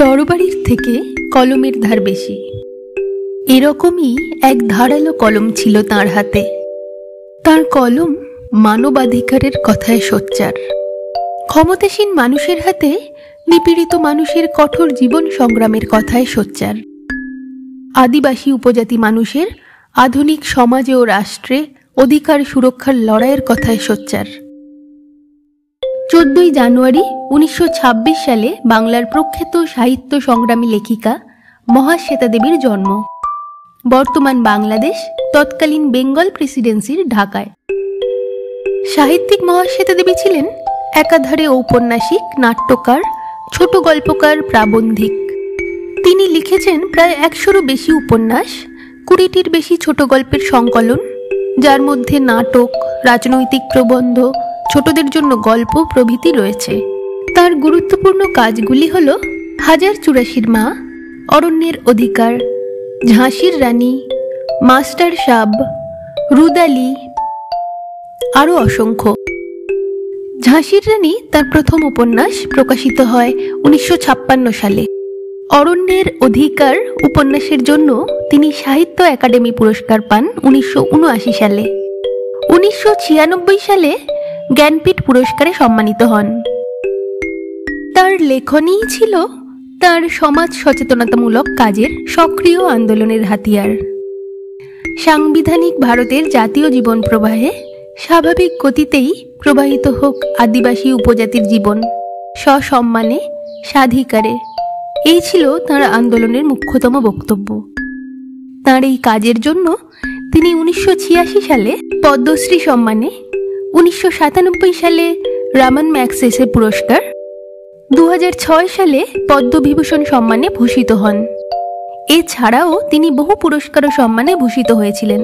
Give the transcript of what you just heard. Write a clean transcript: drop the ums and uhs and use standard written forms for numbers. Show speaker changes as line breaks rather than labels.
তরবারির থেকে কলমের ধার বেশি, এরকমই এক ধারালো কলম ছিল তাঁর হাতে। তার কলম মানবাধিকারের কথায় সোচ্চার। ক্ষমতাসীন মানুষের হাতে নিপীড়িত মানুষের কঠোর জীবন সংগ্রামের কথায় সোচ্চার। আদিবাসী উপজাতি মানুষের আধুনিক সমাজে ও রাষ্ট্রে অধিকার সুরক্ষার লড়াইয়ের কথায় সোচ্চার। 14ই জানুয়ারি 1926 সালে বাংলার প্রখ্যাত সাহিত্য সংগ্রামী লেখিকা মহাশ্বেতা দেবীর জন্ম। বর্তমান বাংলাদেশ, তৎকালীন বেঙ্গল প্রেসিডেন্সির ঢাকায়। সাহিত্যিক মহাশ্বেতা দেবী ছিলেন একাধারে ঔপন্যাসিক, নাট্যকার, ছোট গল্পকার, প্রাবন্ধিক। তিনি লিখেছেন প্রায় 100-রও বেশি উপন্যাস, 20টির বেশি ছোট গল্পের সংকলন, যার মধ্যে নাটক, রাজনৈতিক প্রবন্ধ, ছোটদের জন্য গল্প প্রভৃতি রয়েছে। তার গুরুত্বপূর্ণ কাজগুলি হল হাজার চুরাশির মা, অরণ্যের অধিকার, ঝাঁসির রানী, মাস্টার সাব, রুদালি, আরও অসংখ্য। ঝাঁসির রানী তার প্রথম উপন্যাস, প্রকাশিত হয় 1956 সালে। অরণ্যের অধিকার উপন্যাসের জন্য তিনি সাহিত্য একাডেমি পুরস্কার পান 1979 সালে। 1996 সালে জ্ঞানপীঠ পুরস্কারে সম্মানিত হন। তার লেখনীই ছিল তার সমাজ সচেতনতামূলক কাজের সক্রিয় আন্দোলনের হাতিয়ার। সাংবিধানিক ভারতের জাতীয় জীবন প্রবাহে স্বাভাবিক গতিতেই প্রবাহিত হোক আদিবাসী উপজাতির জীবন, সসম্মানে, স্বাধিকারে, এই ছিল তাঁর আন্দোলনের মুখ্যতম বক্তব্য। তাঁর এই কাজের জন্য তিনি 1986 সালে পদ্মশ্রী সম্মানে, 1997 সালে রামান ম্যাগসেসে পুরস্কার, 2006 সালে পদ্মবিভূষণ সম্মানে ভূষিত হন। এছাড়াও তিনি বহু পুরস্কার ও সম্মানে ভূষিত হয়েছিলেন।